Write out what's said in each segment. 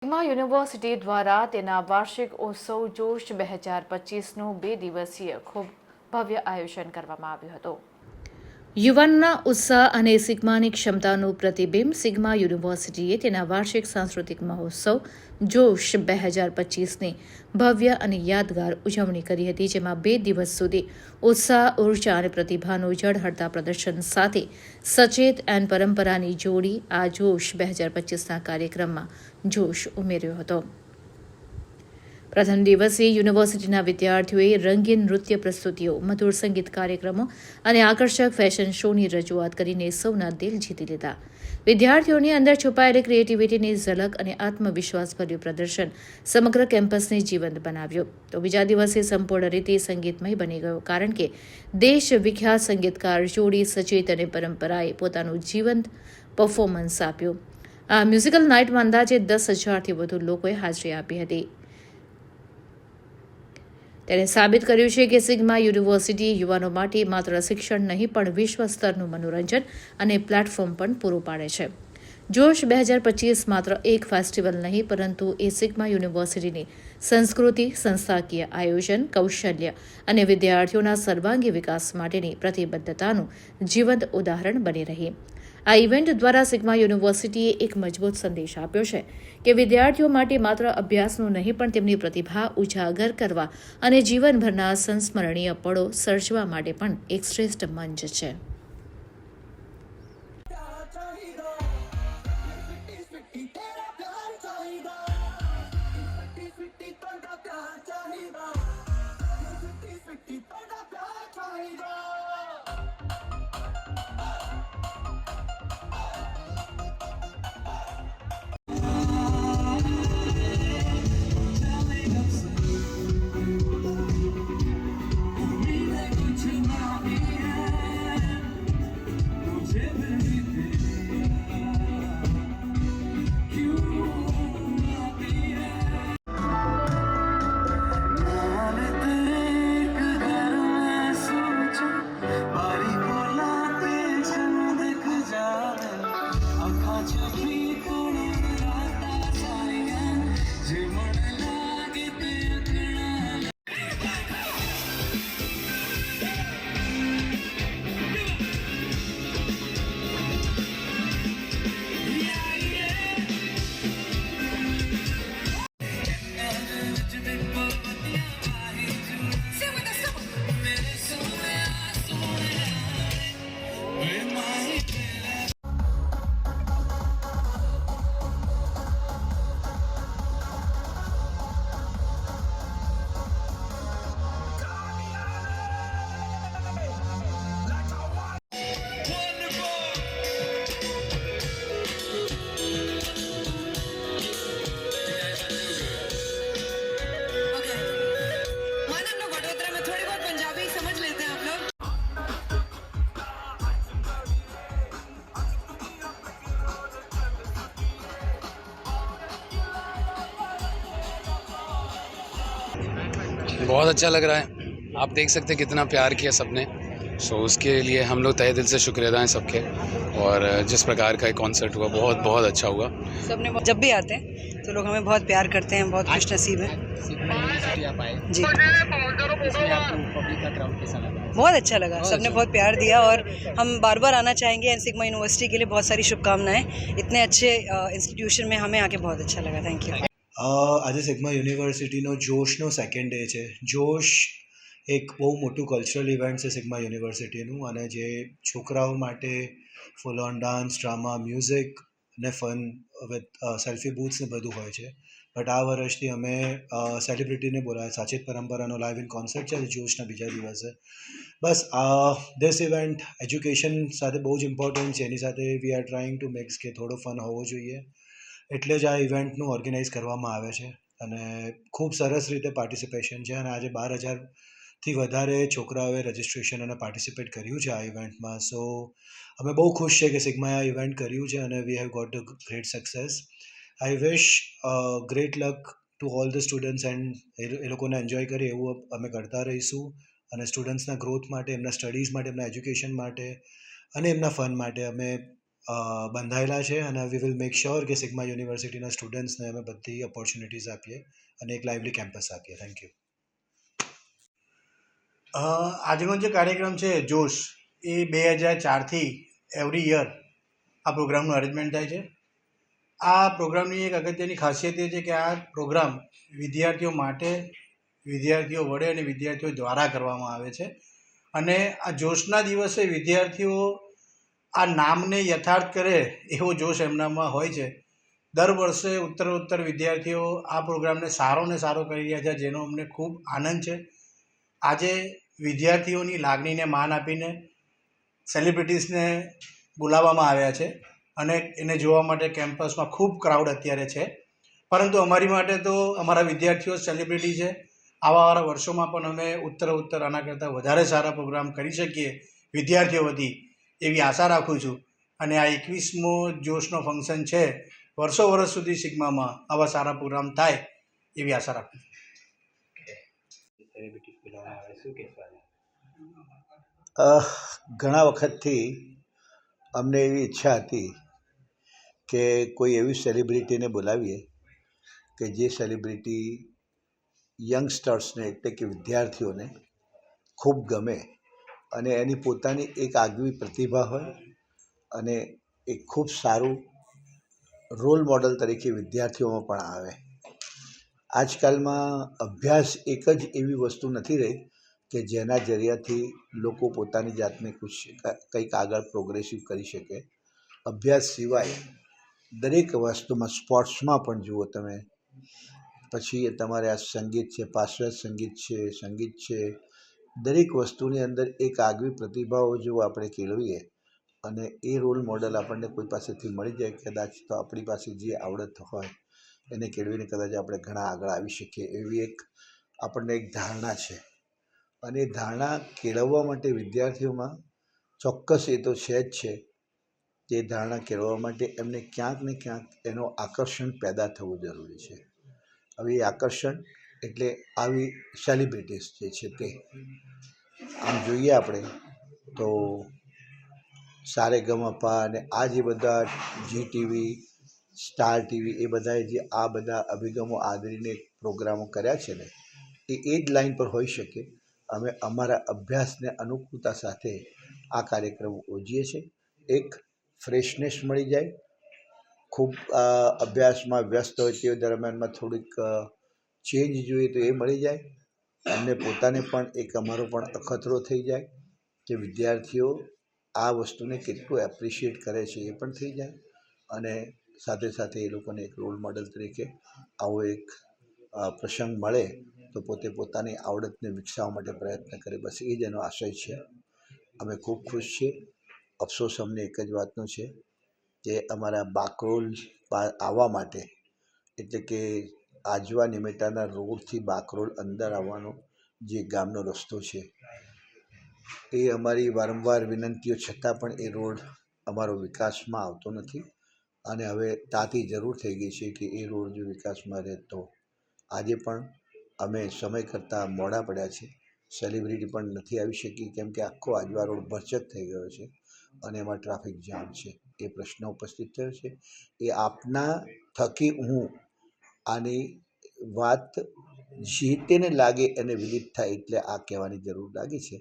Sigma university દ્વારા તેના વાર્ષિક ઉત્સવ જોશ 2025નું 2 દિવસીય ખૂબ ભવ્ય આયોજન કરવામાં આવ્યું હતું. યુવાનના ઉત્સાહ અને સિગ્માની ક્ષમતાનું પ્રતિબિંબ સિગ્મા યુનિવર્સિટીએ તેના વાર્ષિક સાંસ્કૃતિક મહોત્સવ જોશ 2025ની ભવ્ય અને યાદગાર ઉજવણી કરી હતી, જેમાં 2 દિવસ સુધી ઉત્સાહ, ઉર્જા અને પ્રતિભાનું ઝળહળતા પ્રદર્શન સાથે સચેત એન્ડ પરંપરાની જોડી આ જોશ 2025ના કાર્યક્રમમાં જોશ ઉમેર્યો હતો. પ્રથમ દિવસે યુનિવર્સિટીના વિદ્યાર્થીઓએ રંગીન નૃત્ય પ્રસ્તુતિઓ, મધુર સંગીત કાર્યક્રમો અને આકર્ષક ફેશન શોની રજૂઆત કરીને સૌના દિલ જીતી લીધા. વિદ્યાર્થીઓની અંદર છુપાયેલી ક્રિએટિવિટીની ઝલક અને આત્મવિશ્વાસભર્યું પ્રદર્શન સમગ્ર કેમ્પસને જીવંત બનાવ્યું. તો બીજા દિવસે સંપૂર્ણ રીતે સંગીતમય બની ગયો, કારણ કે દેશ વિખ્યાત સંગીતકાર જોડી સચેત અને પરંપરાએ પોતાનું જીવંત પરફોર્મન્સ આપ્યું. આ મ્યુઝિકલ નાઇટમાં અંદાજે 10,000થી વધુ લોકોએ હાજરી આપી હતી. તેણે સાબિત કર્યું છે કે સિગ્મા યુનિવર્સિટી યુવાનો માટે માત્ર શિક્ષણ નહીં પણ વિશ્વ સ્તરનું મનોરંજન અને પ્લેટફોર્મ પણ પૂરું પાડે છે. જોશ 2025 માત્ર એક ફેસ્ટિવલ નહીં, પરંતુ એ સિગ્મા યુનિવર્સિટીની સંસ્કૃતિ, સંસ્થાકીય આયોજન, કૌશલ્ય અને વિદ્યાર્થીઓના સર્વાંગી વિકાસ માટેની પ્રતિબદ્ધતાનું જીવંત ઉદાહરણ બની રહી. આ ઇવેન્ટ દ્વારા સિગ્મા યુનિવર્સિટીએ એક મજબૂત સંદેશ આપ્યો છે કે વિદ્યાર્થીઓ માટે માત્ર અભ્યાસનું નહીં પણ તેમની પ્રતિભા ઉજાગર કરવા અને જીવનભરના સંસ્મરણીય પળો સર્જવા માટે પણ એક શ્રેષ્ઠ મંચ છે. बहुत अच्छा लग रहा है. आप देख सकते हैं कितना प्यार किया सबने. सो उसके लिए हम लोग तहे दिल से शुक्रिया हैं सबके. और जिस प्रकार का एक कॉन्सर्ट हुआ, बहुत बहुत अच्छा हुआ. सबने जब भी आते हैं तो लोग हमें बहुत प्यार करते हैं, बहुत खुश नसीब हैं जी. बहुत अच्छा लगा, सबने बहुत प्यार दिया और हम बार बार आना चाहेंगे. एंड सिग्मा यूनिवर्सिटी के लिए बहुत सारी शुभकामनाएं. इतने अच्छे इंस्टीट्यूशन में हमें आके बहुत अच्छा लगा. Thank you. આજે સિગ્મા યુનિવર્સિટીનો જોશનો સેકન્ડ ડે છે. જોશ એક બહુ મોટું કલ્ચરલ ઇવેન્ટ છે સિગ્મા યુનિવર્સિટીનું, અને જે છોકરાઓ માટે full on dance, drama, music અને ફન વિથ સેલ્ફી બૂથ્સ ને બધું હોય છે. બટ આ વર્ષથી અમે સેલિબ્રિટીને બોલાવ્યા. સાચેત પરંપરાનો લાઈવ ઇન કોન્સર્ટ છે જોશના બીજા દિવસે. બસ ધીસ ઇવેન્ટ એજ્યુકેશન સાથે બહુ જ ઇમ્પોર્ટન્ટ છે, એની સાથે we are trying to makes કે થોડો ફન હોવો જોઈએ, એટલે જ આ ઇવેન્ટનું ઓર્ગેનાઇઝ કરવામાં આવે છે. અને ખૂબ સરસ રીતે પાર્ટિસિપેશન છે, અને આજે 12,000થી વધારે છોકરાઓએ રજિસ્ટ્રેશન અને પાર્ટિસિપેટ કર્યું છે આ ઇવેન્ટમાં. સો અમે બહુ ખુશ છે કે સિગ્માએ આ ઇવેન્ટ કર્યું છે અને we have got a great success. I wish great luck to all the students, and એ લોકોને એન્જોય કરે એવું અમે કરતા રહીશું. અને સ્ટુડન્ટ્સના ગ્રોથ માટે, એમના સ્ટડીઝ માટે, એમના એજ્યુકેશન માટે અને એમના ફન માટે અમે બંધાયેલા છે અને વી વિલ મેક શ્યોર કે સિગ્મા યુનિવર્સિટીના સ્ટુડન્ટ્સને અમે બધી ઓપોર્ચ્યુનિટીઝ આપીએ અને એક લાઇવલી કેમ્પસ આપીએ. Thank you. આજનો જે કાર્યક્રમ છે જોશ એ 2004થી એવરી યર આ પ્રોગ્રામનું અરેન્જમેન્ટ થાય છે. આ પ્રોગ્રામની એક અગત્યની ખાસિયત એ છે કે આ પ્રોગ્રામ વિદ્યાર્થીઓ માટે, વિદ્યાર્થીઓ વડે અને વિદ્યાર્થીઓ દ્વારા કરવામાં આવે છે. અને આ જોશના દિવસે વિદ્યાર્થીઓ આ નામને યથાર્થ કરે એવો જોશ એમનામાં હોય છે. દર વર્ષે ઉત્તરોત્તર વિદ્યાર્થીઓ આ પ્રોગ્રામને સારો ને સારો કરી રહ્યા છે, જેનો અમને ખૂબ આનંદ છે. આજે વિદ્યાર્થીઓની લાગણીને માન આપીને સેલિબ્રિટીઝને બોલાવવામાં આવ્યા છે અને એને જોવા માટે કેમ્પસમાં ખૂબ ક્રાઉડ અત્યારે છે. પરંતુ અમારી માટે તો અમારા વિદ્યાર્થીઓ સેલિબ્રિટી છે. આવા વર્ષોમાં પણ અમે ઉત્તર આના કરતાં વધારે સારા પ્રોગ્રામ કરી શકીએ વિદ્યાર્થીઓ વતી એવી આશા રાખું છું. અને આ 21મો જોશનો ફંક્શન છે, વર્ષો સુધી સિગ્મામાં આવા સારા પ્રોગ્રામ થાય એવી આશા રાખું છું. ઘણા વખતથી અમને એવી ઈચ્છા હતી કે કોઈ એવી સેલિબ્રિટીને બોલાવીએ કે જે સેલિબ્રિટી યંગસ્ટર્સને એટલે કે વિદ્યાર્થીઓને ખૂબ ગમે અને એની પોતાની એક આગવી પ્રતિભા હોય અને એક ખૂબ સારું રોલ મોડલ તરીકે વિદ્યાર્થીઓમાં પણ આવે. આજકાલમાં અભ્યાસ એક જ એવી વસ્તુ નથી રહી કે જેના જરિયાથી લોકો પોતાની જાતને કંઈક આગળ પ્રોગ્રેસિવ કરી શકે. અભ્યાસ સિવાય દરેક વસ્તુમાં, સ્પોર્ટ્સમાં પણ જુઓ તમે, પછી તમારે આ સંગીત છે, પાશ્ચાત્ય સંગીત છે, દરેક વસ્તુની અંદર એક આગવી પ્રતિભાઓ જો આપણે કેળવીએ અને એ રોલ મોડલ આપણને કોઈ પાસેથી મળી જાય કદાચ, તો આપણી પાસે જે આવડત હોય એને કેળવીને કદાચ આપણે ઘણા આગળ આવી શકીએ એવી એક આપણને એક ધારણા છે. અને એ ધારણા કેળવવા માટે વિદ્યાર્થીઓમાં ચોક્કસ એ તો છે જ છે. તે ધારણા કેળવવા માટે એમને ક્યાંક ને ક્યાંક એનો આકર્ષણ પેદા થવું જરૂરી છે. હવે એ આકર્ષણ એટલે આવી સેલિબ્રિટીઝ જે છે તે. આમ જોઈએ આપણે તો સારેગમપા અને આ જે બધા જી ટીવી, સ્ટાર ટીવી, એ બધાએ જે આ બધા અભિગમો આદરીને પ્રોગ્રામો કર્યા છે ને, એ જ લાઈન પર હોઈ શકે. અમે અમારા અભ્યાસને અનુકૂળતા સાથે આ કાર્યક્રમ યોજીએ છીએ. એક ફ્રેશનેસ મળી જાય, ખૂબ અભ્યાસમાં વ્યસ્ત હોય તે દરમિયાનમાં થોડીક ચેન્જ જોઈએ તો એ મળી જાય. અમને પોતાને પણ એક અમારો પણ અખતરો થઈ જાય કે વિદ્યાર્થીઓ આ વસ્તુને કેટલું એપ્રિશિએટ કરે છે એ પણ થઈ જાય. અને સાથે સાથે એ લોકોને એક રોલ મોડલ તરીકે આવો એક પ્રસંગ મળે તો પોતે પોતાની આવડતને વિકસાવવા માટે પ્રયત્ન કરે. બસ એ જ એનો આશય છે. અમે ખૂબ ખુશ છીએ. અફસોસ અમને એક જ વાતનો છે કે અમારા બાકરોલ આવવા માટે, એટલે કે આજવા નિમેટાના રોડથી બાકરોલ અંદર આવવાનો જે ગામનો રસ્તો છે, એ અમારી વારંવાર વિનંતીઓ છતાં પણ એ રોડ અમારો વિકાસમાં આવતો નથી. અને હવે તાતી જરૂર થઈ ગઈ છે કે એ રોડ જો વિકાસમાં રહે તો. આજે પણ અમે સમય કરતાં મોડા પડ્યા છે. સેલિબ્રિટી પણ નથી આવી શકી કેમ કે આખો આજવા રોડ ભરચક થઈ ગયો છે અને એમાં ટ્રાફિક જામ છે. એ પ્રશ્ન ઉપસ્થિત થયો છે. એ આપના થકી હું આની વાત જે તેને લાગે એને વિદિત થાય એટલે આ કહેવાની જરૂર લાગી છે.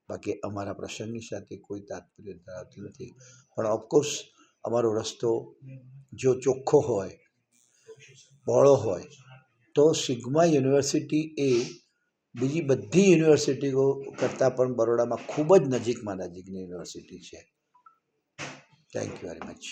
બાકી અમારા પ્રસંગની સાથે કોઈ તાત્પર્ય ધરાવતું નથી. પણ ઓફકોર્સ અમારો રસ્તો જો ચોખ્ખો હોય, પહોળો હોય, તો સિગ્મા યુનિવર્સિટી એ બીજી બધી યુનિવર્સિટીઓ કરતાં પણ બરોડામાં ખૂબ જ નજીકની યુનિવર્સિટી છે. Thank you very much.